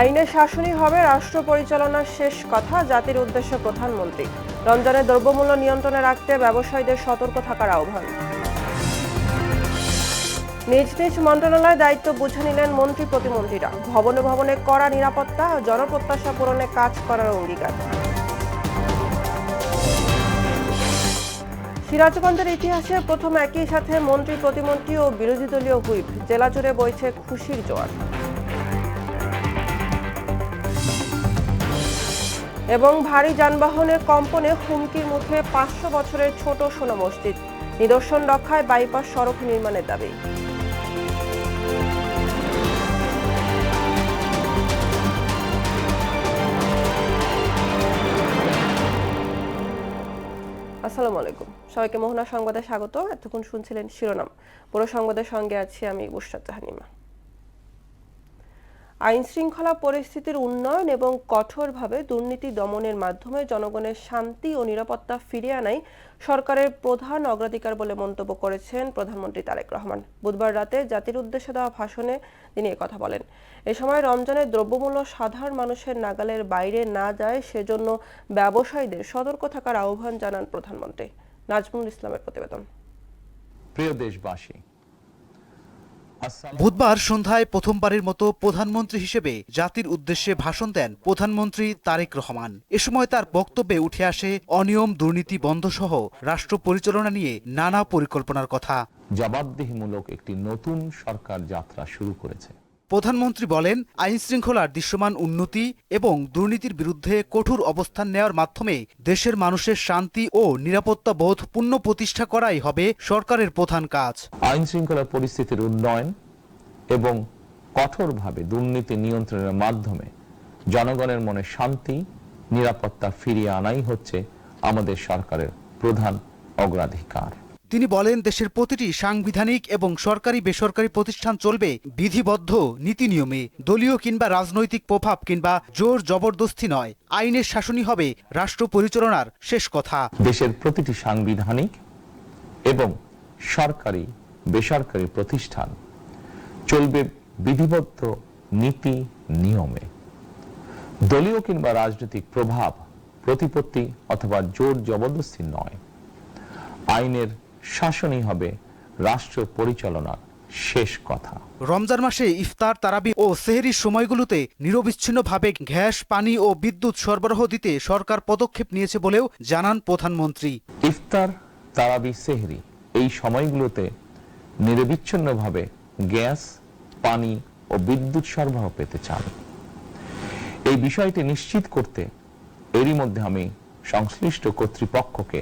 আইনের শাসনই হবে রাষ্ট্র পরিচালনার শেষ কথা, জাতির উদ্দেশ্যে প্রধানমন্ত্রী। রমজানে দ্রব্যমূল্য নিয়ন্ত্রণে রাখতে ব্যবসায়ীদের সতর্ক থাকার আহ্বান। নিজ নিজ মন্ত্রণালয়ের দায়িত্ব বুঝে নিলেন মন্ত্রী প্রতিমন্ত্রীরা। ভবনে ভবনে কড়া নিরাপত্তা, জনপ্রত্যাশা পূরণে কাজ করার অঙ্গীকার। সিরাজগঞ্জের ইতিহাসে প্রথম একই সাথে মন্ত্রী প্রতিমন্ত্রী ও বিরোধী দলীয় হুইপ, জেলা জুড়ে বইছে খুশির জোয়ার। এবং ভারী যানবাহনের কম্পনে হুমকির মুখে 500 বছরের ছোট সোনা মসজিদ, নিদর্শন রক্ষায় বাইপাস সড়ক নির্মাণের দাবি। আসসালামু আলাইকুম, সবাইকে মোহনা সংবাদে স্বাগত। এতক্ষণ শুনছিলেন শিরোনাম, পুরো সংবাদের সঙ্গে আছি আমি বুশরাত জাহানিমা। আইন শৃঙ্খলা পরিস্থিতির উন্নয়ন এবং কঠোরভাবে দুর্নীতি দমনের মাধ্যমে জনগণের শান্তি ও নিরাপত্তা ফিরিয়ে আনাই সরকারের প্রধান অগ্রাধিকার বলে মন্তব্য করেছেন প্রধানমন্ত্রী তারেক রহমান। বুধবার রাতে জাতির উদ্দেশ্যে দেওয়া ভাষণে তিনি কথা বলেন। এ সময় রমজানের দ্রব্যমূল্য সাধারণ মানুষের নাগালের বাইরে না যায় সেজন্য ব্যবসায়ীদের সতর্ক থাকার আহ্বান জানান প্রধানমন্ত্রী। নাজমুল ইসলামের প্রতিবেদন। প্রিয় দেশবাসী, বুধবার সন্ধ্যায় প্রথমবারের মতো প্রধানমন্ত্রী হিসেবে জাতির উদ্দেশ্যে ভাষণ দেন প্রধানমন্ত্রী তারেক রহমান। এ সময় তার বক্তব্যে উঠে আসে অনিয়ম দুর্নীতি বন্ধ সহ রাষ্ট্র পরিচালনা নিয়ে নানা পরিকল্পনার কথা। জবাবদিহিমূলক একটি নতুন সরকার যাত্রা শুরু করেছে। প্রধানমন্ত্রী বলেন, আইন শৃঙ্খলার দৃশ্যমান উন্নতি এবং দুর্নীতির বিরুদ্ধে কঠোর অবস্থান নেওয়ার মাধ্যমে দেশের মানুষের শান্তি ও নিরাপত্তা বোধ পুনঃপ্রতিষ্ঠা করাই হবে সরকারের প্রধান কাজ। আইন শৃঙ্খলা পরিস্থিতির উন্নয়ন এবং কঠোরভাবে দুর্নীতি নিয়ন্ত্রণের মাধ্যমে জনগণের মনে শান্তি নিরাপত্তা ফিরিয়ে আনাই হচ্ছে আমাদের সরকারের প্রধান অগ্রাধিকার। তিনি বলেন, দেশের প্রতিটি সাংবিধানিক এবং সরকারি বেসরকারি প্রতিষ্ঠান চলবে বিধিবদ্ধ নীতি নিয়মে। দলীয় কিংবা রাজনৈতিক প্রভাব কিংবা জোর জবরদস্তি নয়। আইনের শাসনই হবে রাষ্ট্র পরিচালনার শেষ কথা। দেশের প্রতিটি সাংবিধানিক এবং সরকারি বেসরকারি প্রতিষ্ঠান চলবে বিধিবদ্ধ নীতি নিয়মে। দলীয় কিংবা রাজনৈতিক প্রভাব প্রতিপত্তি অথবা জোর জবরদস্তি নয়। আইনের শাসনই হবে রাষ্ট্র পরিচালনার শেষ কথা। রমজান মাসে ইফতার, তারাবি ও সেহরির সময়গুলোতে নিরবিচ্ছিন্নভাবে গ্যাস, পানি ও বিদ্যুৎ সরবরাহ দিতে সরকার পদক্ষেপ নিয়েছে বলেও জানান প্রধানমন্ত্রী। ইফতার, তারাবি, সেহরি এই সময়গুলোতে নিরবিচ্ছিন্নভাবে গ্যাস, পানি ও বিদ্যুৎ সরবরাহ পেতে চান। এই বিষয়টি নিশ্চিত করতে এরই মধ্যে আমি সংশ্লিষ্ট কর্তৃপক্ষকে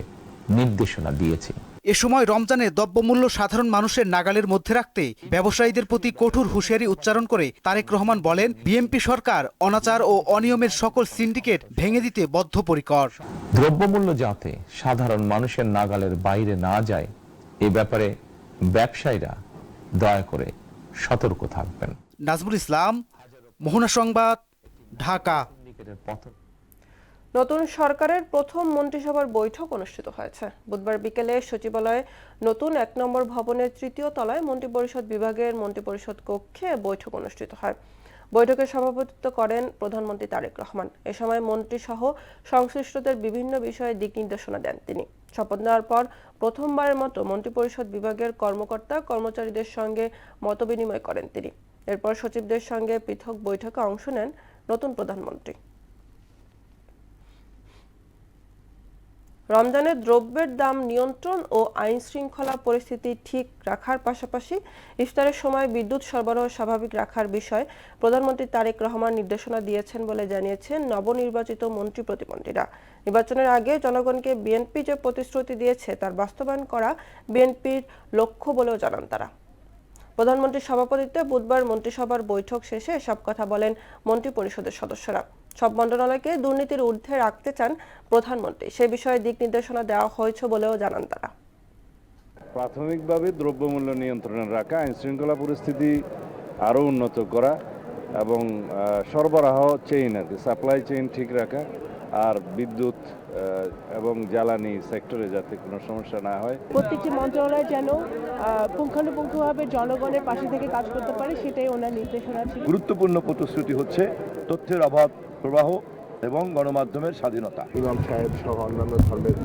নির্দেশনা দিয়েছি। এ সময় রমজানে দ্রব্যমূল্য সাধারণ মানুষের নাগালের মধ্যে রাখতে ব্যবসায়ীদের প্রতি কঠোর হুঁশিয়ারি উচ্চারণ করে তারেক রহমান বলেন, বিএনপি সরকার অনাচার ও অনিয়মের সকল সিন্ডিকেট ভেঙে দিতে বদ্ধপরিকর। দ্রব্যমূল্য যাতে সাধারণ মানুষের নাগালের বাইরে না যায় এ ব্যাপারে ব্যবসায়ীরা দয়া করে সতর্ক থাকবেন। নাজমুল ইসলাম, মোহনা সংবাদ, ঢাকা। নতুন সরকারের প্রথম মন্ত্রিসভার বৈঠক অনুষ্ঠিত হয়েছে। বুধবার বিকেলে সচিবালয়ে নতুন 1 নম্বর ভবনের 3য় তলায় মন্ত্রিপরিষদ বিভাগের মন্ত্রিপরিষদ কক্ষে বৈঠক অনুষ্ঠিত হয়। বৈঠকে সভাপতিত্ব করেন প্রধানমন্ত্রী তারেক রহমান। এ সময় মন্ত্রী সহ সংশ্লিষ্টদের বিভিন্ন বিষয়ে দিক নির্দেশনা দেন তিনি। শপথ নেওয়ার পর প্রথমবারের মতো মন্ত্রিপরিষদ বিভাগের কর্মকর্তা কর্মচারীদের সঙ্গে মতবিনিময় করেন তিনি। এরপর সচিবদের সঙ্গে পৃথক বৈঠকে অংশ নেন নতুন প্রধানমন্ত্রী। রমজানে দ্রব্যের দাম নিয়ন্ত্রণ ও আইন শৃঙ্খলা পরিস্থিতি ঠিক রাখার পাশাপাশি ইফতারের সময় বিদ্যুৎ সরবরাহ স্বাভাবিক রাখার বিষয়ে প্রধানমন্ত্রী তারেক রহমান নির্দেশনা দিয়েছেন বলে জানিয়েছেন নবনির্বাচিত মন্ত্রী প্রতিমন্ত্রীরা। নির্বাচনের আগে জনগণকে বিএনপি যে প্রতিশ্রুতি দিয়েছে তার বাস্তবায়ন করা বিএনপির লক্ষ্য বলেও জানান তারা। প্রধানমন্ত্রীর সভাপতিত্বে বুধবার মন্ত্রিসভার বৈঠক শেষে এসব কথা বলেন মন্ত্রী পরিষদের সদস্যরা। সব মন্ত্রণালয়কে দুর্নীতির ঊর্ধ্বে রাখতে চান প্রধানমন্ত্রী, সে বিষয়ে দিক নির্দেশনা দেওয়া হয়েছে বলেও জানান তারা। প্রাথমিকভাবে দ্রব্যমূল্য নিয়ন্ত্রণে রাখা, আইন শৃঙ্খলা পরিস্থিতি আরও উন্নত করা এবং সরবরাহ চেইন আর কি সাপ্লাই চেইন ঠিক রাখা আর বিদ্যুৎ এবং জ্বালানি সেক্টরে যাতে কোনো সমস্যা না হয়। প্রত্যেকটি মন্ত্রণালয় যেন পুঙ্খানুপুঙ্খভাবে জনগণের পাশে থেকে কাজ করতে পারে, সেটাই ওনার নির্দেশনা ছিল। গুরুত্বপূর্ণ প্রতিশ্রুতি হচ্ছে তথ্যের অবাধ প্রবাহ এবং গণমাধ্যমের স্বাধীনতা। ইমাম সাহেব সহ অন্যান্য ধর্মের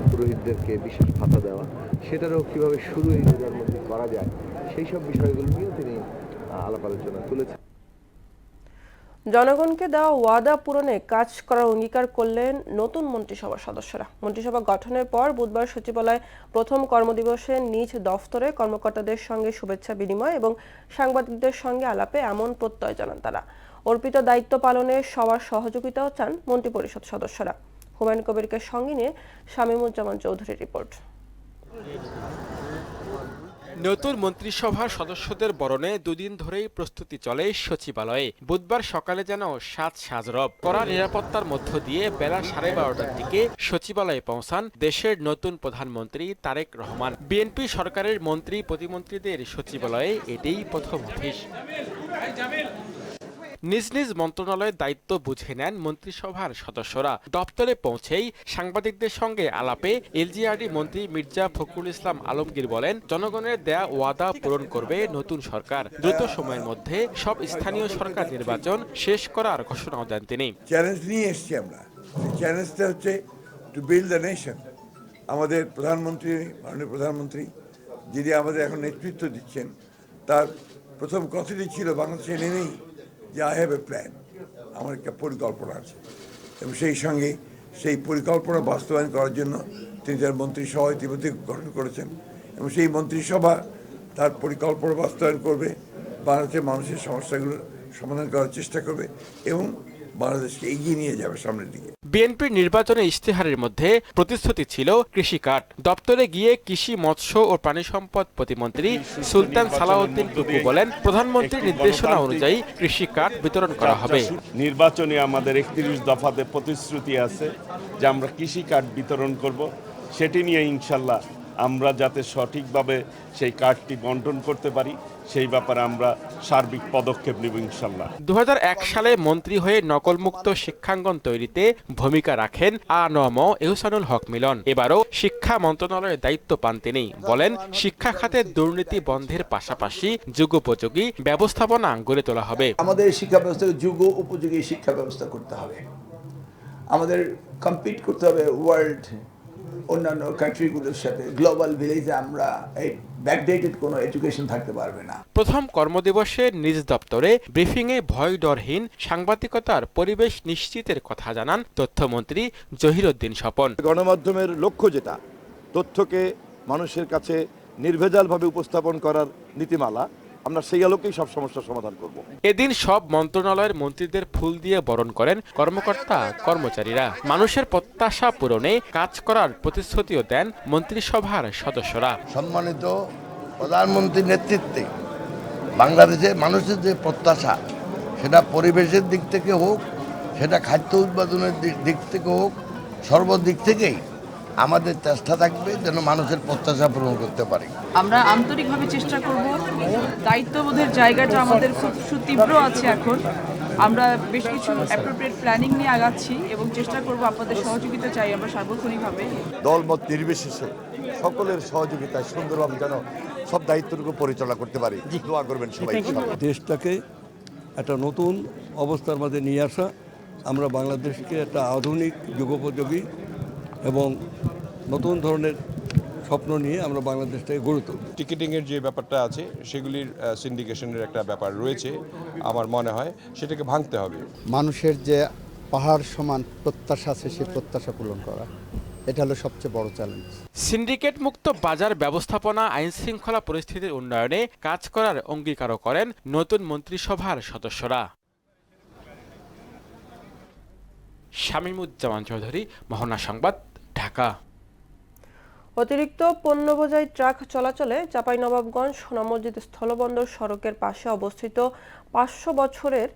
পুরোহিতদেরকে বিশেষ ভাতা দেওয়া, সেটারও কীভাবে শুরু এই রোজার মধ্যে করা যায়, সেই সব বিষয়গুলো নিয়েও তিনি আলাপ আলোচনা তুলেছেন। জনগণকে দেওয়া ওয়াদা পূরণে কাজ করার অঙ্গীকার করলেন নতুন মন্ত্রিসভার সদস্যরা। মন্ত্রিসভা গঠনের পর বুধবার সচিবালয়ে প্রথম কর্মদিবসে নিজ দফতরে কর্মকর্তাদের সঙ্গে শুভেচ্ছা বিনিময় এবং সাংবাদিকদের সঙ্গে আলাপে এমন প্রত্যয় জানান তারা। অর্পিত দায়িত্ব পালনে সবার সহযোগিতাও চান মন্ত্রিপরিষদ সদস্যরা। হুমায়ুন কবিরকে সঙ্গে নিয়ে শামীমুজ্জামান চৌধুরীর রিপোর্ট। নতুন মন্ত্রিসভার সদস্যদের বরণে দুদিন ধরেই প্রস্তুতি চলে সচিবালয়ে। বুধবার সকালে যেন সাজরব কড়া নিরাপত্তার মধ্য দিয়ে বেলা 12:30টার দিকে সচিবালয়ে পৌঁছান দেশের নতুন প্রধানমন্ত্রী তারেক রহমান। বিএনপি সরকারের মন্ত্রী প্রতিমন্ত্রীদের সচিবালয়ে এটাই প্রথম অফিস। নিজ নিজ মন্ত্রণালয়ের দায়িত্ব বুঝে নেন মন্ত্রিসভার সদস্যরা। দপ্তরে পৌঁছেই সাংবাদিকদের সঙ্গে আলাপে এলজিআরডি মন্ত্রী মির্জা ফখরুল ইসলাম আলমগীর বলেন, জনগণের দেয়া ওয়াদা পূরণ করবে নতুন সরকার। দ্রুত সময়ের মধ্যে সব স্থানীয় সরকার নির্বাচন শেষ করার ঘোষণাও দেন তিনি। চ্যালেঞ্জ নিয়ে এসেছি আমরা। চ্যালেঞ্জটা হচ্ছে টু বিল্ড দ্য নেশন। আমাদের প্রধানমন্ত্রী, মাননীয় প্রধানমন্ত্রী যিনি আমাদের এখন নেতৃত্ব দিচ্ছেন, তার প্রথম কথাটি ছিল বাংলাদেশে নেমেই যে আই হ্যাভ এ প্ল্যান, আমার একটা পরিকল্পনা আছে, এবং সেই সঙ্গে সেই পরিকল্পনা বাস্তবায়ন করার জন্য তিনি তার মন্ত্রিসভা ইতিমধ্যে গঠন করেছেন, এবং সেই মন্ত্রিসভা তার পরিকল্পনা বাস্তবায়ন করবে, বাংলাদেশের মানুষের সমস্যাগুলোর সমাধান করার চেষ্টা করবে এবং বাংলাদেশকে এগিয়ে নিয়ে যাবে সামনের দিকে। বিএনপির নির্বাচনী ইশতেহারের মধ্যে প্রতিশ্রুতি ছিল কৃষি কার্ড। দপ্তরে গিয়ে কৃষি, মৎস্য ও প্রাণী সম্পদ প্রতিমন্ত্রী সুলতান সালাউদ্দিন টুকু বলেন, প্রধানমন্ত্রীর নির্দেশনা অনুযায়ী কৃষি কার্ড বিতরণ করা হবে। নির্বাচনে আমাদের 31 দফাতে প্রতিশ্রুতি আছে যে আমরা কৃষি কার্ড বিতরণ করব। সেটি নিয়ে ইনশাল্লাহ আমরা যাতে সঠিকভাবে সেই কার্ডটি বন্টন করতে পারি, সেই ব্যাপারে আমরা সার্বিক পদক্ষেপ নেব ইনশাল্লাহ। 2001 সালে মন্ত্রী হয়ে নকলমুক্ত শিক্ষাঙ্গন তৈরিতে ভূমিকা রাখেন আ.ন.ম এহসানুল হক মিলন। এবারও শিক্ষা মন্ত্রণালয়ের দায়িত্ব পান তিনি। বলেন, শিক্ষা খাতে দুর্নীতি বন্ধের পাশাপাশি যুগোপযোগী ব্যবস্থাপনা গড়ে তোলা হবে। আমাদের শিক্ষা ব্যবস্থাকে যুগ উপযোগী শিক্ষা ব্যবস্থা করতে হবে। আমাদের কম্পিট করতে হবে ওয়ার্ল্ড অন্যান্য কান্ট্রিগুলোর সাথে। গ্লোবাল ভিলেজে আমরা এই ব্যাকডেটেড কোনো এডুকেশন থাকতে পারবে না। প্রথম কর্মদিবসে নিজ দপ্তরে ব্রিফিংয়ে ভয় ডরহীন সাংবাদিকতার পরিবেশ নিশ্চিতের কথা জানান তথ্যমন্ত্রী জহিরুদ্দিন স্বপন। গণমাধ্যমের লক্ষ্য যেটা, তথ্যকে মানুষের কাছে নির্ভেজালভাবে উপস্থাপন করার নীতিমালা, আমরা সেই আলোকেই সব সমস্যার সমাধান করব। এদিন সব মন্ত্রণালয়ের মন্ত্রীদের ফুল দিয়ে বরণ করেন কর্মকর্তা কর্মচারীরা। মানুষের প্রত্যাশা পূরণে কাজ করার প্রতিশ্রুতিও দেন মন্ত্রিসভার সদস্যরা। সম্মানিত প্রধানমন্ত্রীর নেতৃত্বে বাংলাদেশে মানুষের যে প্রত্যাশা, সেটা পরিবেশের দিক থেকে হোক, সেটা খাদ্য উৎপাদনের দিক থেকে হোক, সর্বদিক থেকেই আমাদের চেষ্টা থাকবে যেন মানুষের প্রত্যাশা পূরণ করতে পারি। আমরা আন্তরিকভাবে চেষ্টা করব। দায়িত্ববোধের জায়গাটা আমাদের খুব সুতীব্র আছে এখন। আমরা বেশ কিছু অ্যাপ্রোপ্রিয়েট প্ল্যানিং নিয়ে আগাচ্ছি এবং চেষ্টা করব, আপনাদের সহযোগিতা চাই আমরা সার্বক্ষণিকভাবে। দলমত নির্বিশেষে সকলের সহযোগিতায় সুন্দরভাবে যেন সব দায়িত্বটুকু পরিচালনা করতে পারি। দোয়া করবেন সবাই। দেশটাকে একটা নতুন অবস্থার মধ্যে নিয়ে আসা, আমরা বাংলাদেশকে একটা আধুনিক যুগোপযোগী এবং নতুন ধরনের স্বপ্ন নিয়ে আমরা বাংলাদেশটাকে গড়ে তুলব। টিকিটিংয়ের যে ব্যাপারটা আছে, সেগুলির সিন্ডিকেশনের একটা ব্যাপার রয়েছে, আমার মনে হয় সেটাকে ভাঙতে হবে। মানুষের যে পাহাড় সমান প্রত্যাশা আছে, সেই প্রত্যাশা পূরণ করা, এটা হলো সবচেয়ে বড় চ্যালেঞ্জ। সিন্ডিকেট মুক্ত বাজার ব্যবস্থাপনা, আইন শৃঙ্খলা পরিস্থিতির উন্নয়নে কাজ করার অঙ্গীকারও করেন নতুন মন্ত্রিসভার সদস্যরা। শামীমুজ্জামান চৌধুরী, মোহনা সংবাদ, ঢাকা। অতিরিক্ত পণ্য বোঝাই ট্রাক চলাচলে চাঁপাইনবাবগঞ্জ সোনামসজিদ স্থলবন্দর সড়কের পাশে অবস্থিত 500 বছরের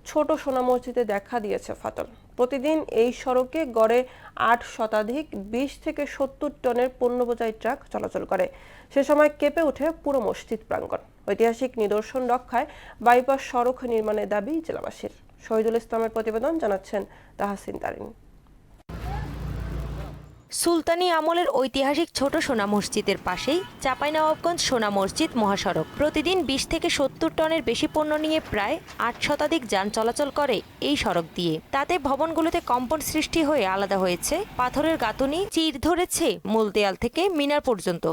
ছোট সোনা মসজিদে দেখা দিয়েছে ফাটল। প্রতিদিন এই সড়কে গড়ে 8 শতাধিক 20 থেকে 70 টনের পণ্য বোঝাই ট্রাক চলাচল করে। সে সময় কেঁপে ওঠে পুরো মসজিদ প্রাঙ্গণ। ঐতিহাসিক নিদর্শন রক্ষায় বাইপাস সড়ক নির্মাণের দাবি জেলাবাসীর। শহীদুল ইসলামের প্রতিবেদন, জানাচ্ছেন তাহসিন তারিন। সুলতানি আমলের ঐতিহাসিক ছোট সোনা মসজিদের পাশেই চাঁপাইনবাবগঞ্জ সোনা মসজিদ মহাসড়ক। প্রতিদিন 20 থেকে 70 টনের বেশি পণ্য নিয়ে প্রায় 8 শতাধিক যান চলাচল করে এই সড়ক দিয়ে। তাতে ভবনগুলোতে কম্পন সৃষ্টি হয়ে আলাদা হয়েছে পাথরের গাঁথুনি, চির ধরেছে মূল দেয়াল থেকে মিনার পর্যন্ত।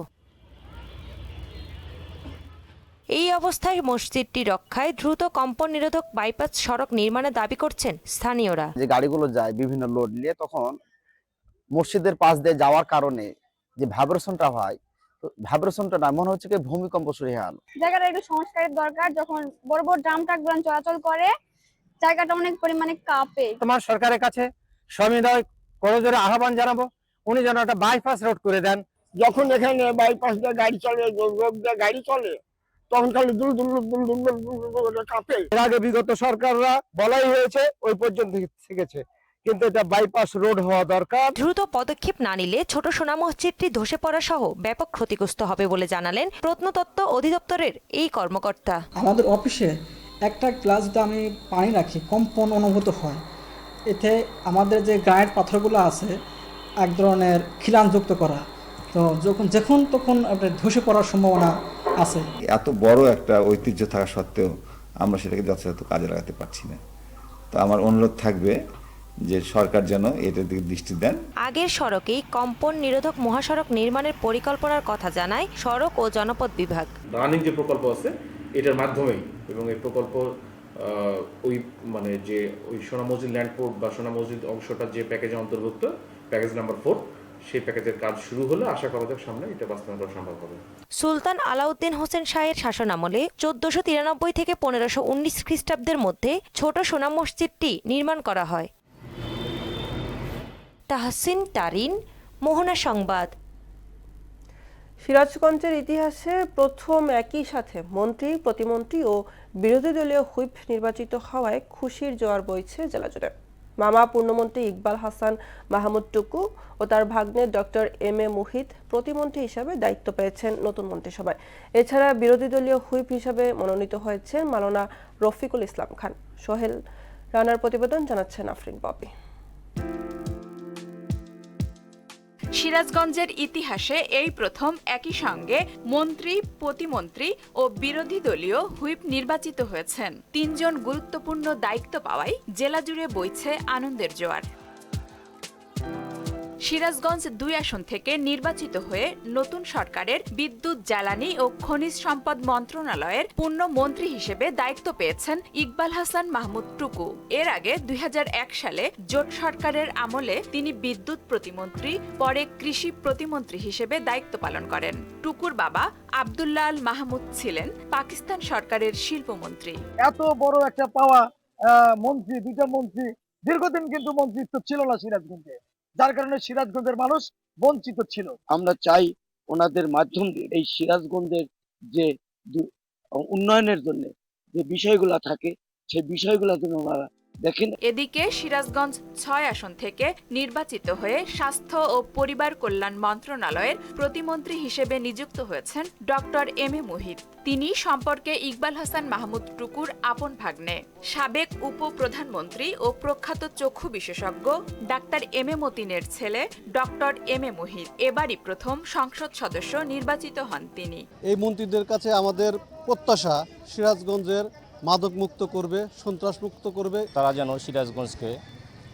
এই অবস্থায় মসজিদটি রক্ষায় দ্রুত কম্পন নিরোধক বাইপাস সড়ক নির্মাণের দাবি করছেন স্থানীয়রা। যে গাড়িগুলো যায় বিভিন্ন লোড নিয়ে, তখন মসজিদের পাশ দিয়ে যাওয়ার কারণে যে ভাইব্রেশনটা হয়, ভাইব্রেশনটা না মনে হচ্ছে কি ভূমিকম্প শুরু হয়ে গেল। জায়গাটা একটু সংস্কারের দরকার। যখন বড় বড় ড্রাম ট্রাকগুলো চলাচল করে, জায়গাটা অনেক পরিমাণে কাঁপে। তোমার সরকারের কাছে সবিনয় করজোরে আহ্বান জানাবো, উনি যেন একটা বাইপাস রোড করে দেন। যখন এখানে বাইপাস দিয়ে গাড়ি চলে, রোড দিয়ে গাড়ি চলে, তখন খালি দুল দুল দুল দুল দুল কাঁপে। এর আগে বিগত সরকাররা বলাই হয়েছে ওই পর্যন্ত থেকেছে, কিন্তু এটা বাইপাস রোড হওয়া দরকার। দ্রুত পদক্ষেপ না নিলে ছোট সোনা মসজিদটি ধসে পড়া সহ ব্যাপক ক্ষতিগ্রস্ত হবে বলে জানালেন প্রত্নতত্ত্ব অধিদপ্তরের এই কর্মকর্তা। আমাদের অফিসে একটা গ্লাসে আমি পানি রাখি, কম্পন অনুভূত হয়। এতে আমাদের যে গ্রানাইট পাথরগুলো আছে এক ধরনের খিলানযুক্ত করা, তো যখন তখন ধসে পড়ার সম্ভাবনা আছে। এত বড় একটা ঐতিহ্য থাকা সত্ত্বেও আমরা সেটাকে যথাযথ কাজে লাগাতে পারছি না। তো আমার অনুরোধ থাকবে যে সরকার যেন এটার দিকে দৃষ্টি দেন। আগের সড়কেই কম্পন নিরোধক মহাসড়ক নির্মাণের পরিকল্পনার কথা জানায় সড়ক ও জনপথ বিভাগ। রানিং যে প্রকল্প আছে এটার মাধ্যমেই, এবং এই প্রকল্প ওই যে ওই সোনা মসজিদ ল্যান্ডপোর্ট বা সোনা মসজিদ অংশটা যে প্যাকেজে অন্তর্ভুক্ত, প্যাকেজ নাম্বার 4, সেই প্যাকেজের কাজ শুরু হলে আশা করা যায় সামনে এটা বাস্তবায়ন করা সম্ভব হবে। সুলতান আলাউদ্দিন হোসেন শাহের শাসনামলে 1493 থেকে 1519 খ্রিস্টাব্দের মধ্যে ছোট সোনা মসজিদটি নির্মাণ করা হয়। তাহসিন তারিন, মোহনা সংবাদ। সিরাজগঞ্জের ইতিহাসে প্রথম একই সাথে মন্ত্রী, প্রতিমন্ত্রী ও বিরোধী দলীয় হুইপ নির্বাচিত হওয়ায় খুশির জোয়ার বইছে জেলা জুড়ে। মামা পূর্ণমন্ত্রী ইকবাল হাসান মাহমুদ টুকু ও তার ভাগ্নে ডক্টর এম এ মুহিত প্রতিমন্ত্রী হিসাবে দায়িত্ব পেয়েছেন নতুন মন্ত্রিসভায়। এছাড়া বিরোধী দলীয় হুইপ হিসাবে মনোনীত হয়েছেন মাওলানা রফিকুল ইসলাম খান। সোহেল রানার প্রতিবেদন, জানাচ্ছেন আফরিন পপি। সিরাজগঞ্জের ইতিহাসে এই প্রথম একই সঙ্গে মন্ত্রী, প্রতিমন্ত্রী ও বিরোধী দলীয় হুইপ নির্বাচিত হয়েছেন। 3 জন গুরুত্বপূর্ণ দায়িত্ব পাওয়ায় জেলা জুড়ে বইছে আনন্দের জোয়ার। সিরাজগঞ্জ 2 আসন থেকে নির্বাচিত হয়ে নতুন সরকারের বিদ্যুৎ, জ্বালানি ও খনিজ সম্পদ মন্ত্রণালয়ের পূর্ণ মন্ত্রী হিসেবে দায়িত্ব পেয়েছেন ইকবাল হাসান মাহমুদ টুকু। এর আগে 2001 সালে জোট সরকারের আমলে তিনি বিদ্যুৎ প্রতিমন্ত্রী, পরে কৃষি প্রতিমন্ত্রী হিসেবে দায়িত্ব পালন করেন। টুকুর বাবা আব্দুল্লাহ আল মাহমুদ ছিলেন পাকিস্তান সরকারের শিল্পমন্ত্রী। এত বড় একটা পাওয়া মন্ত্রী, 2টা মন্ত্রী, দীর্ঘদিন কিন্তু মন্ত্রিত্ব ছিল না সিরাজগঞ্জে, যার কারণে সিরাজগঞ্জের মানুষ বঞ্চিত ছিল। আমরা চাই ওনাদের মাধ্যম দিয়ে এই সিরাজগঞ্জের যে উন্নয়নের জন্য যে বিষয়গুলো থাকে সেই বিষয়গুলো যেন ওনারা দেখেন। এদিকে সিরাজগঞ্জ 6 আসন থেকে নির্বাচিত হয়ে স্বাস্থ্য ও পরিবার কল্যাণ মন্ত্রণালয়ের প্রতিমন্ত্রী হিসেবে নিযুক্ত হয়েছেন ডক্টর এম এ মুহিত। তিনি সম্পর্কে ইকবাল হাসান মাহমুদ টুকুর আপন ভাগ্নে। সাবেক উপপ্রধানমন্ত্রী ও প্রখ্যাত চক্ষু বিশেষজ্ঞ ডাক্তার এম এ মতিনের ছেলে ডক্টর এম এ মুহিত এবারই প্রথম সংসদ সদস্য নির্বাচিত হন তিনি। এই মন্ত্রীদের কাছে আমাদের প্রত্যাশা সিরাজগঞ্জের মাদক মুক্ত করবে, সন্ত্রাস মুক্ত করবে। তারা যেন সিরাজগঞ্জকে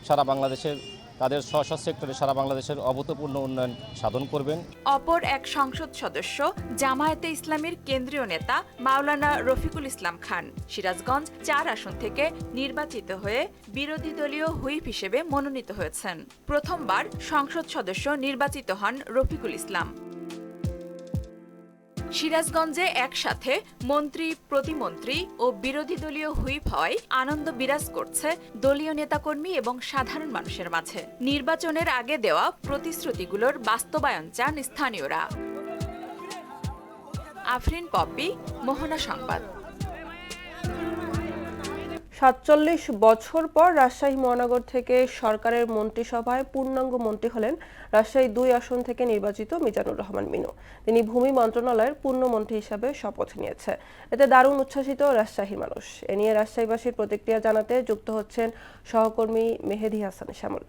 সারা বাংলাদেশের তাদের স্ব সেক্টরে সারা বাংলাদেশের অভূতপূর্ণ উন্নয়ন সাধন করবেন। অপর এক সংসদ সদস্য জামায়াতে ইসলামীর কেন্দ্রীয় নেতা মাওলানা রফিকুল ইসলাম খান সিরাজগঞ্জ 4 আসন থেকে নির্বাচিত হয়ে বিরোধী দলীয় হুইপ হিসেবে মনোনীত হয়েছেন। প্রথমবার সংসদ সদস্য নির্বাচিত হন রফিকুল ইসলাম। সিরাজগঞ্জে একসাথে মন্ত্রী, প্রতিমন্ত্রী ও বিরোধী দলীয় হুইপ হওয়ায় আনন্দ বিরাজ করছে দলীয় নেতাকর্মী এবং সাধারণ মানুষের মাঝে। নির্বাচনের আগে দেওয়া প্রতিশ্রুতিগুলোর বাস্তবায়ন চান স্থানীয়রা। আফরিন পপি, মোহনা সংবাদ। ৪৭ বছর পর রাজশাহী মহানগর থেকে সরকারের মন্ত্রিসভায় পূর্ণাঙ্গ মন্ত্রী হলেন রাজশাহী 2 আসন থেকে নির্বাচিত মিজানুর রহমান মিনু। তিনি ভূমি মন্ত্রণালয়ের পূর্ণমন্ত্রী হিসাবে শপথ নিয়েছে। এতে দারুণ উচ্ছ্বাসিত রাজশাহীর মানুষ। এ নিয়ে রাজশাহীবাসীর প্রতিক্রিয়া জানাতে যুক্ত হচ্ছেন সহকর্মী মেহেদী হাসান শ্যামল।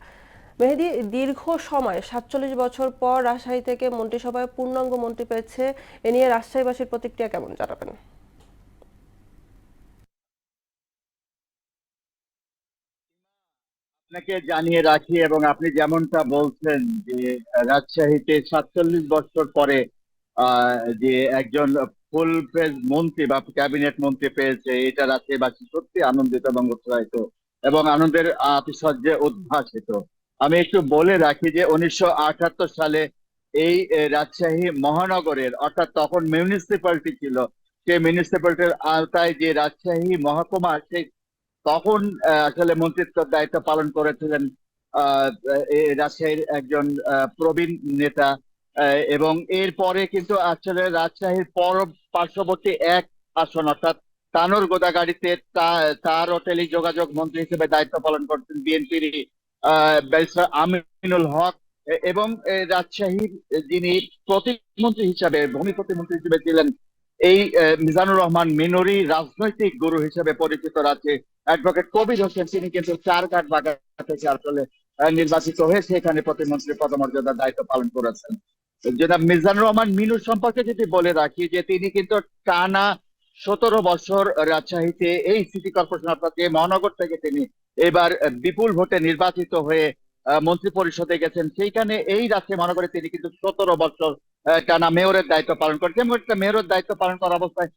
মেহেদী, দীর্ঘ সময় ৪৭ বছর পর রাজশাহী থেকে মন্ত্রিসভায় পূর্ণাঙ্গ মন্ত্রী পেয়েছে, এ নিয়ে রাজশাহীবাসীর প্রতিক্রিয়া কেমন জানাবেন? আপনাকে জানিয়ে রাখি, এবং আপনি যেমনটা বলছেন যে রাজশাহীতে ৪৭ বছর পরে যে একজন ফুল ফেজ মন্ত্রী বা ক্যাবিনেট মন্ত্রী পেয়েছে, এটা রাজশাহীবাসী সত্যি আনন্দিত এবং উৎসাহিত এবং আনন্দের আতিশয্যে উদ্ভাসিত। আমি একটু বলে রাখি যে ১৯৭৮ সালে এই রাজশাহী মহানগরের, অর্থাৎ তখন মিউনিসিপ্যালিটি ছিল, সেই মিউনিসিপ্যালিটির আওতায় যে রাজশাহী মহকুমা, সেই তখন আসলে মন্ত্রিত্বের দায়িত্ব পালন করেছিলেন রাজশাহীর একজন প্রবীণ নেতা। এবং এরপরে কিন্তু আসলে রাজশাহীর পার্শ্ববর্তী এক আসন অর্থাৎ তানোর গোদাগাড়িতে তার ও টেলিযোগাযোগ মন্ত্রী হিসেবে দায়িত্ব পালন করছেন বিএনপির ব্যারিস্টার আমিনুল হক, এবং রাজশাহীর যিনি প্রতিমন্ত্রী হিসাবে, ভূমি প্রতিমন্ত্রী হিসেবে ছিলেন এই মিজানুর রহমান মিনুরি, রাজনৈতিক গুরু হিসেবে পরিচিত আছে অ্যাডভোকেট কবির হোসেন, তিনি কিন্তু চারঘাট বাগা থেকে আসলে নির্বাচিত হয়ে সেখানে প্রতিমন্ত্রী পদমর্যাদার দায়িত্ব পালন করেছেন। জনাব মিজানুর রহমান মিনুর সম্পর্কে যদি বলে রাখি যে তিনি কিন্তু টানা ১৭ বছর রাজশাহীতে এই সিটি কর্পোরেশন অর্থাৎ এই মহানগর থেকে তিনি এবার বিপুল ভোটে নির্বাচিত হয়ে মন্ত্রী পরিষদে গেছেন। সেইখানে এই রাজশাহী মহানগরে তিনি কিন্তু ১৭ বছর টানা মেয়রের দায়িত্ব পালন করেছেন। মেয়রের দায়িত্ব পালন করার অবস্থায়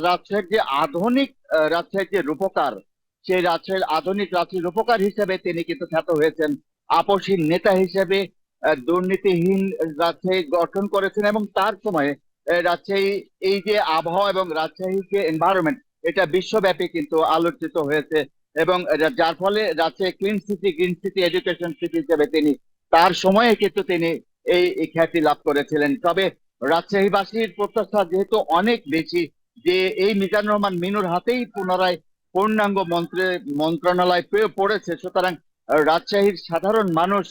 রাজশাহীর যে আধুনিক রাজশাহীর যে রূপকার, সেই রাজশাহীর আধুনিক রাজশাহীর রূপকার হিসেবে তিনি কিন্তু খ্যাত হয়েছেন। আপসহীন নেতা হিসেবে দুর্নীতিহীন রাজশাহী গঠন করেছেন, এবং তার সময়ে রাজশাহী এই যে আবহাওয়া এবং রাজশাহীর যে এনভায়রনমেন্ট, এটা বিশ্বব্যাপী কিন্তু আলোচিত হয়েছে, এবং যার ফলে Rajshahi clean city, green city, education city হিসেবে তিনি তার সময়ে কিন্তু তিনি এই খ্যাতি লাভ করেছিলেন। তবে রাজশাহীবাসীর প্রত্যাশা যেহেতু অনেক বেশি যে এই মিজানুর রহমান মিনুর হাতেই পুনরায় পূর্ণাঙ্গ মন্ত্রণালয় পড়েছে, সুতরাং রাজশাহীর সাধারণ মানুষ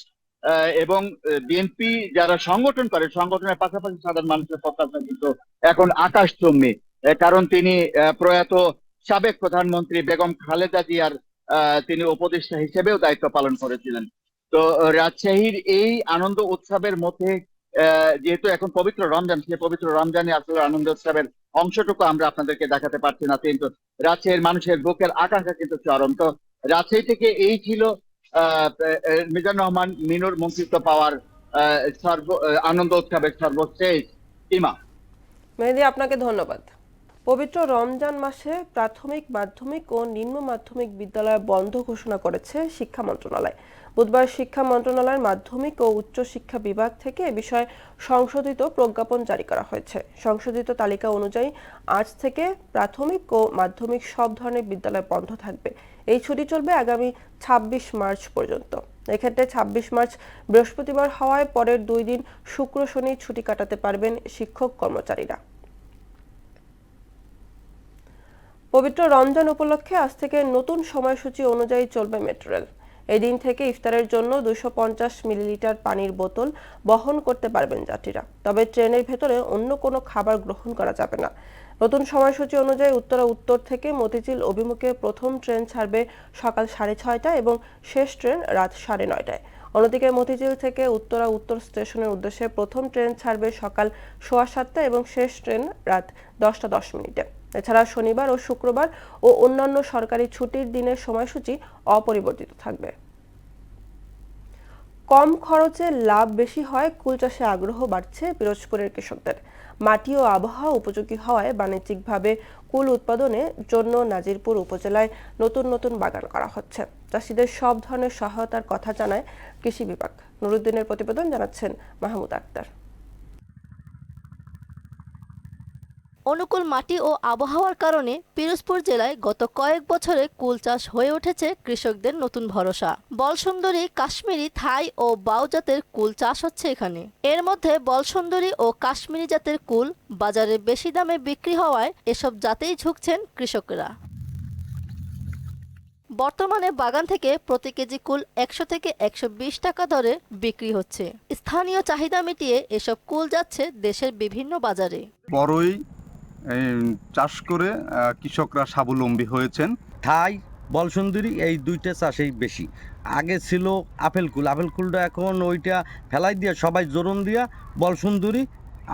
এবং বিএনপি যারা সংগঠন করে, সংগঠনের পাশাপাশি সাধারণ মানুষের প্রত্যাশা কিন্তু এখন আকাশচুম্বী, কারণ তিনি প্রয়াত সাবেক প্রধানমন্ত্রী বেগম খালেদা জিয়ার তিনি উপদেষ্টা হিসেবেও দায়িত্ব পালন করেছিলেন। তো রাজশাহীর এই আনন্দ উৎসবের মধ্যে যেহেতু এখন পবিত্র রমজান, সেই পবিত্র রমজানে আসলে আনন্দ উৎসবের অংশটুকু আমরা আপনাদেরকে দেখাতে পারছি না, কিন্তু রাজশাহীর মানুষের বুকের আকাঙ্ক্ষা কিন্তু চরম। তো রাজশাহী থেকে এই ছিল মিজানুর রহমান মিনুর মন্ত্রিত্ব পাওয়ার আনন্দ উৎসবের সর্বশেষ সীমা। মেহেদী, আপনাকে ধন্যবাদ। পবিত্র রমজান মাসে প্রাথমিক, মাধ্যমিক ও নিম্ন মাধ্যমিক বিদ্যালয় বন্ধ ঘোষণা করেছে শিক্ষা মন্ত্রণালয়। বুধবার শিক্ষা মন্ত্রণালয়ের মাধ্যমিক ও উচ্চ শিক্ষা বিভাগ থেকে এ বিষয়ে সংশোধিত প্রজ্ঞাপন জারি করা হয়েছে। সংশোধিত তালিকা অনুযায়ী আজ থেকে প্রাথমিক ও মাধ্যমিক সব ধরনের বিদ্যালয় বন্ধ থাকবে। এই ছুটি চলবে আগামী ২৬ মার্চ পর্যন্ত। এক্ষেত্রে ২৬ মার্চ বৃহস্পতিবার হওয়ায় পরের ২ দিন শুক্র শনি ছুটি কাটাতে পারবেন শিক্ষক কর্মচারীরা। পবিত্র রমজান উপলক্ষে আজ থেকে নতুন সময়সূচি অনুযায়ী চলবে মেট্রো রেল। এই দিন থেকে ইফতারের জন্য ২৫০ মিলিলিটার পানির বোতল বহন করতে পারবেন যাত্রীরা। তবে ট্রেনের ভেতরে অন্য কোনো খাবার গ্রহণ করা যাবে না। নতুন সময়সূচি অনুযায়ী উত্তরা উত্তর থেকে মতিঝিল অভিমুখে প্রথম ট্রেন ছাড়বে সকাল 6:30টায় এবং শেষ ট্রেন রাত 9:30টায়। অন্যদিকে মতিঝিল থেকে উত্তরা উত্তর স্টেশনের উদ্দেশ্যে প্রথম ট্রেন ছাড়বে সকাল 7:15টায় এবং শেষ ট্রেন রাত 10:10। এছাড়া শনিবার ও শুক্রবার ও অন্যান্য সরকারি ছুটির দিনের সময়সূচি অপরিবর্তিত থাকবে। কম খরচে লাভ বেশি হয়, কুল চাষে আগ্রহ বাড়ছে পিরোজপুরের কৃষকদের। মাটি ও আবহাওয়া উপযোগী হওয়ায় বাণিজ্যিকভাবে কুল উৎপাদনের জন্য নাজিরপুর উপজেলায় নতুন নতুন বাগান করা হচ্ছে। চাষিদের সব ধরনের সহায়তার কথা জানায় কৃষি বিভাগ। নুরুদ্দিনের প্রতিবেদন, জানাচ্ছেন মাহমুদ আক্তার। অনুকূল মাটি ও আবহাওয়ার কারণে পিরোজপুর জেলায় গত কয়েক বছরে কুল চাষ হয়ে উঠেছে কৃষকদের নতুন ভরসা। বলসুন্দরী, কাশ্মীরি, থাই ও বাউ জাতের কুল চাষ হচ্ছে এখানে। এর মধ্যে বলসুন্দরী ও কাশ্মীরি জাতের কুল বাজারে বেশি দামে বিক্রি হওয়ায় এসব জাতেই ঝুঁকছেন কৃষকরা। বর্তমানে বাগান থেকে প্রতি কেজি কুল ১০০ থেকে ১২০ টাকা দরে বিক্রি হচ্ছে। স্থানীয় চাহিদা মিটিয়ে এসব কুল যাচ্ছে দেশের বিভিন্ন বাজারে। বড়ই চাষ করে কৃষকরা স্বাবলম্বী হয়েছেন। থাই, বলসুন্দরী এই দুইটা চাষেই বেশি। আগে ছিল আপেল কুলটা এখন ওইটা ফেলাই দিয়া সবাই জোরন দিয়া বল সুন্দরী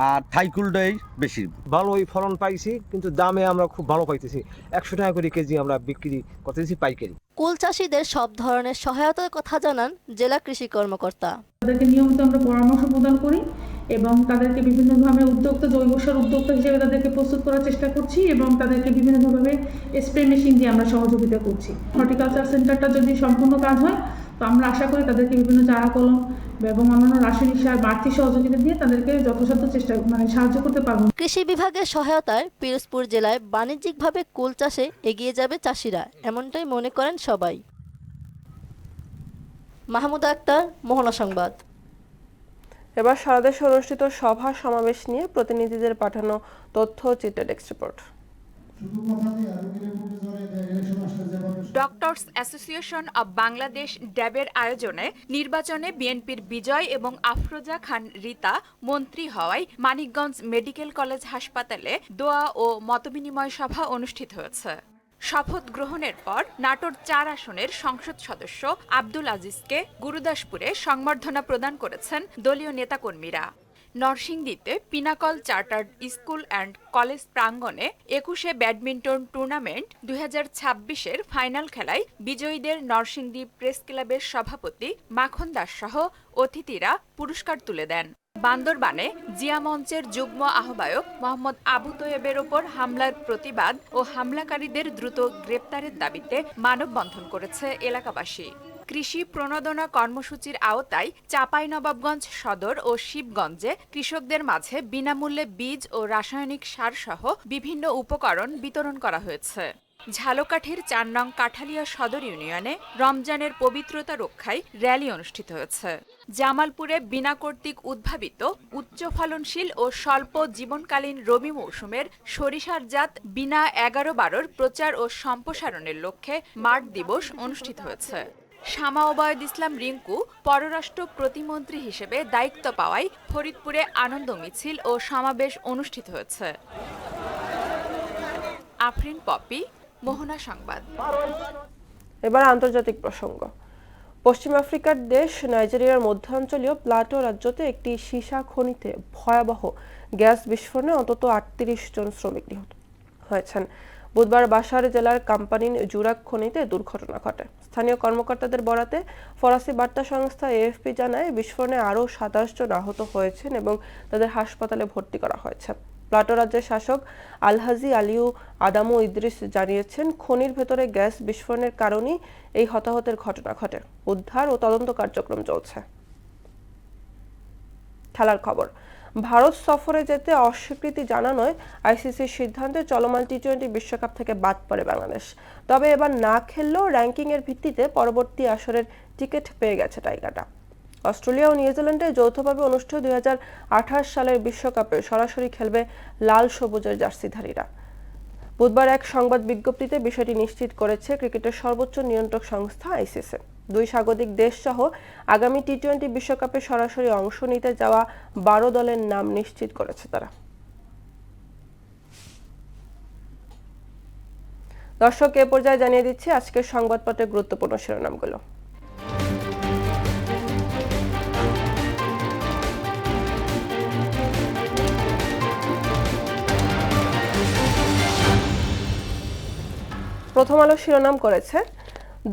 আর থাই কুলটাই বেশি ভালোই ফলন পাইছি, কিন্তু দামে আমরা খুব ভালো পাইতেছি। 100 টাকা করে কেজি আমরা বিক্রি করতেছি পাইকারি। কুল চাষীদের সব ধরনের সহায়তার কথা জানান জেলা কৃষি কর্মকর্তা। তাদেরকে নিয়মিত আমরা পরামর্শ প্রদান করি এবং তাদেরকে বিভিন্নভাবে উদ্যোক্তা জৈব সার উদ্যোক্তা হিসেবে তাদেরকে প্রস্তুত করার চেষ্টা করছি এবং তাদেরকে বিভিন্নভাবে স্প্রে মেশিন দিয়ে আমরা সহযোগিতা করছি। হর্টিকালচার সেন্টারটা যদি সম্পূর্ণ কাজ হয় তো আমরা আশা করি তাদেরকে বিভিন্ন চারা কলম এবং অন্যান্য রাসায়নিক সার আর্থিক সহযোগিতা দিয়ে তাদেরকে যথাসাধ্য সাহায্য করতে পারবো। কৃষি বিভাগের সহায়তায় পিরোজপুর জেলায় বাণিজ্যিকভাবে কুল চাষে এগিয়ে যাবে চাষিরা, এমনটাই মনে করেন সবাই। মাহমুদা আক্তার, মোহনা সংবাদ। এবার সারা দেশে অনুষ্ঠিত সভা সমাবেশ নিয়ে প্রতিনিধিদের পাঠানো তথ্য চিত্র desk report. Doctors association of Bangladesh ড্যাবের আয়োজনে নির্বাচনে বিএনপির বিজয় এবং আফরোজা খান রীতা মন্ত্রী হওয়ায় মানিকগঞ্জ মেডিকেল কলেজ হাসপাতালে দোয়া ও মতবিনিময় সভা অনুষ্ঠিত হয়েছে। শপথ গ্রহণের পর নাটোর ৪ আসনের সংসদ সদস্য আব্দুল আজিজকে গুরুদাসপুরে সংবর্ধনা প্রদান করেছেন দলীয় নেতাকর্মীরা। নরসিংদীতে pinnacle chartered school and college প্রাঙ্গণে ২১শে ব্যাডমিন্টন টুর্নামেন্ট ২০২৬-এর ফাইনাল খেলায় বিজয়ীদের নরসিংদী প্রেস ক্লাবের সভাপতি মাখন দাস সহ অতিথিরা পুরস্কার তুলে দেন। বান্দরবানে জিয়া মঞ্চের যুগ্ম আহ্বায়ক মোহাম্মদ আবু তোয়েবের ওপর হামলার প্রতিবাদ ও হামলাকারীদের দ্রুত গ্রেপ্তারের দাবিতে মানববন্ধন করেছে এলাকাবাসী। কৃষি প্রণোদনা কর্মসূচির আওতায় চাঁপাইনবাবগঞ্জ সদর ও শিবগঞ্জে কৃষকদের মাঝে বিনামূল্যে বীজ ও রাসায়নিক সার সহ বিভিন্ন উপকরণ বিতরণ করা হয়েছে। ঝালকাঠির ৪ নং কাঠালিয়া সদর ইউনিয়নে রমজানের পবিত্রতা রক্ষায় র্যালি অনুষ্ঠিত হয়েছে। জামালপুরে বিনা কর্তৃক উদ্ভাবিত উচ্চ ফলনশীল ও স্বল্প জীবনকালীন রবি মৌসুমের সরিষার জাত বিনা ১১-১২ প্রচার ও সম্প্রসারণের লক্ষ্যে মাঠ দিবস অনুষ্ঠিত হয়েছে। শামা ওবায়দ ইসলাম রিঙ্কু পররাষ্ট্র প্রতিমন্ত্রী হিসেবে দায়িত্ব পাওয়ায় ফরিদপুরে আনন্দ মিছিল ও সমাবেশ অনুষ্ঠিত হয়েছে। আফরিন পপি, মোহনা সংবাদ। এবার আন্তর্জাতিক প্রসঙ্গ। পশ্চিম আফ্রিকার দেশ নাইজেরিয়ার মধ্যাঞ্চলীয় প্লাটো রাজ্যতে একটি সীসা খনিতে ভয়াবহ গ্যাস বিস্ফোরণে অন্তত ৩৮ জন শ্রমিক নিহত হয়েছেন। বুধবার বাসার জেলার কাম্পানিন জুরাক খনিতে দুর্ঘটনা ঘটে। স্থানীয় কর্মকর্তাদের বরাতে ফরাসি বার্তা সংস্থা এএফপি জানায় বিস্ফোরণে আরও ২৭ জন আহত হয়েছেন এবং তাদের হাসপাতালে ভর্তি করা হয়েছে। প্লাটো রাজ্যের শাসক আলহাজি আলিউ আদামু ইদ্রিস জানিয়েছেন, খনির ভেতরে গ্যাস বিস্ফোরণের কারণেই এই হতাহতের ঘটনা ঘটে। উদ্ধার ও তদন্ত কার্যক্রম চলছে। খেলার খবর। ভারত সফরে যেতে অস্বীকৃতি জানানোয় আইসিসির সিদ্ধান্তে চলমান টি-20 বিশ্বকাপ থেকে বাদ পড়ে বাংলাদেশ। তবে এবার না খেললেও র্যাঙ্কিংয়ের ভিত্তিতে পরবর্তী আসরের টিকিট পেয়ে গেছে টাইগাররা। অস্ট্রেলিয়া ও নিউজিল্যান্ডে যৌথভাবে অনুষ্ঠিত ২০২৮ সালের বিশ্বকাপে সরাসরি খেলবে লাল সবুজের জার্সিধারীরা। বুধবার এক সংবাদ বিজ্ঞপ্তিতে বিষয়টি নিশ্চিত করেছে ক্রিকেটের সর্বোচ্চ নিয়ন্ত্রক সংস্থা আইসিসি। ২ স্বাগতিক দেশ সহ আগামী টি-20 বিশ্বকাপে সরাসরি অংশ নিতে যাওয়া ১২ দলের নাম নিশ্চিত করেছে তারা। দর্শক, এ পর্যায়ে জানিয়ে দিচ্ছি আজকের সংবাদপত্রের গুরুত্বপূর্ণ শিরোনামগুলো। প্রথম আলো শিরোনাম করেছে,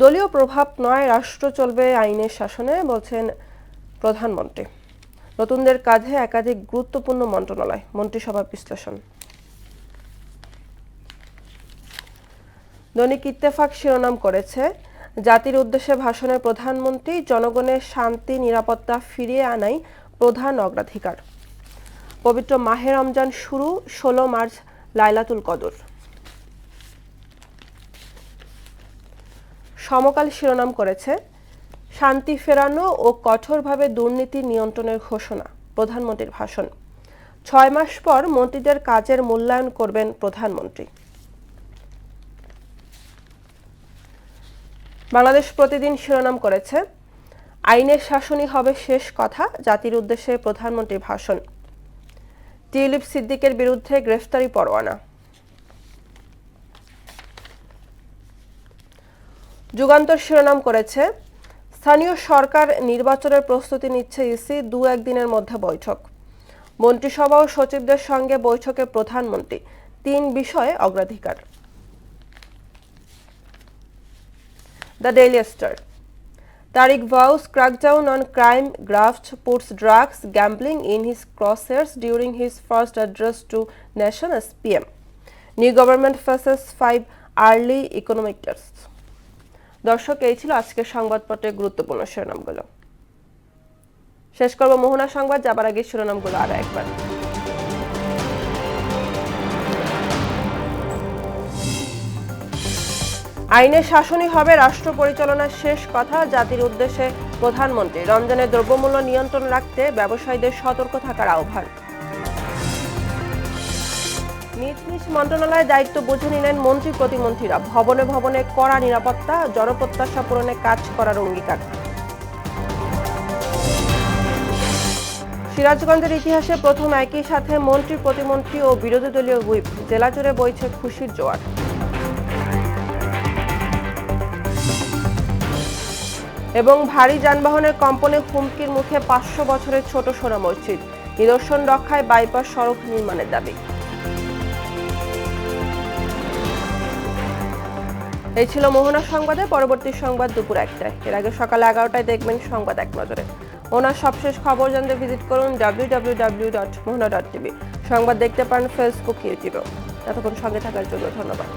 দলীয় প্রভাব নয়, রাষ্ট্র চলবে আইনের শাসনে, বলছেন প্রধানমন্ত্রী। নতুনদের কাঁধে একাধিক গুরুত্বপূর্ণ মন্ত্রণালয়, মন্ত্রিসভা বিশ্লেষণ। দৈনিক ইত্তেফাক শিরোনাম করেছে, জাতির উদ্দেশ্যে ভাষণে প্রধানমন্ত্রী, জনগণের শান্তি নিরাপত্তা ফিরিয়ে আনাই প্রধান অগ্রাধিকার। পবিত্র মাহে রমজান শুরু, ১৬ মার্চ লাইলাতুল কদর। সমকাল শিরোনাম করেছে, শান্তি ফেরানো ও কঠোরভাবে দুর্নীতি নিয়ন্ত্রণের ঘোষণা, প্রধানমন্ত্রীর ভাষণ। ৬ মাস পর মন্ত্রীদের কাজের মূল্যায়ন করবেন প্রধানমন্ত্রী। বাংলাদেশ প্রতিদিন শিরোনাম করেছে, আইনের শাসনই হবে শেষ কথা, জাতির উদ্দেশ্যে প্রধানমন্ত্রীর ভাষণ। টিউলিপ সিদ্দিকের বিরুদ্ধে গ্রেফতারি পরোয়ানা। যুগান্তর শিরোনাম করেছে, স্থানীয় সরকার নির্বাচনের প্রস্তুতি নিচ্ছে ইসি, 2-1 দিনের মধ্যে বৈঠক। মন্ত্রিসভা ও সচিবদের সঙ্গে বৈঠকে প্রধানমন্ত্রী, 3 বিষয়ে অগ্রাধিকার। The Daily Star. Tariq vows crackdown on crime graft puts drugs gambling in his crosshairs during his first address to nation as PM. New government faces 5 early economic tests. দর্শক, এই ছিল আজকের সংবাদপত্রের গুরুত্বপূর্ণ শিরোনামগুলো। শেষ করব মোহনা সংবাদ, যাবার আগে শিরোনামগুলো আরো একবার। আইনের শাসনই হবে রাষ্ট্র পরিচালনার শেষ কথা, জাতির উদ্দেশ্যে প্রধানমন্ত্রী। রমজানের দ্রব্যমূল্য নিয়ন্ত্রণ রাখতে ব্যবসায়ীদের সতর্ক থাকার আহ্বান। নিজ নিজ মন্ত্রণালয়ের দায়িত্ব বুঝে নিলেন মন্ত্রী প্রতিমন্ত্রীরা। ভবনে ভবনে কড়া নিরাপত্তা, জনপ্রত্যাশা পূরণে কাজ করার অঙ্গীকার। সিরাজগঞ্জের ইতিহাসে প্রথম একই সাথে মন্ত্রী প্রতিমন্ত্রী ও বিরোধী দলীয় হুইপ, জেলা জুড়ে বইছে খুশির জোয়ার। এবং ভারী যানবাহনের কম্পনে হুমকির মুখে 500 বছরের ছোট সোনা মসজিদ, নিদর্শন রক্ষায় বাইপাস সড়ক নির্মাণের দাবি। এই ছিল মোহনা সংবাদে। পরবর্তী সংবাদ দুপুর 1টায়। এর আগে সকাল 11টায় দেখবেন সংবাদ এক নজরে। ওনার সবশেষ খবর জানতে ভিজিট করুন www.mohana.tv। সংবাদ দেখতে পারেন ফেসবুক, ইউটিউবেও। এতক্ষণ সঙ্গে থাকার জন্য ধন্যবাদ।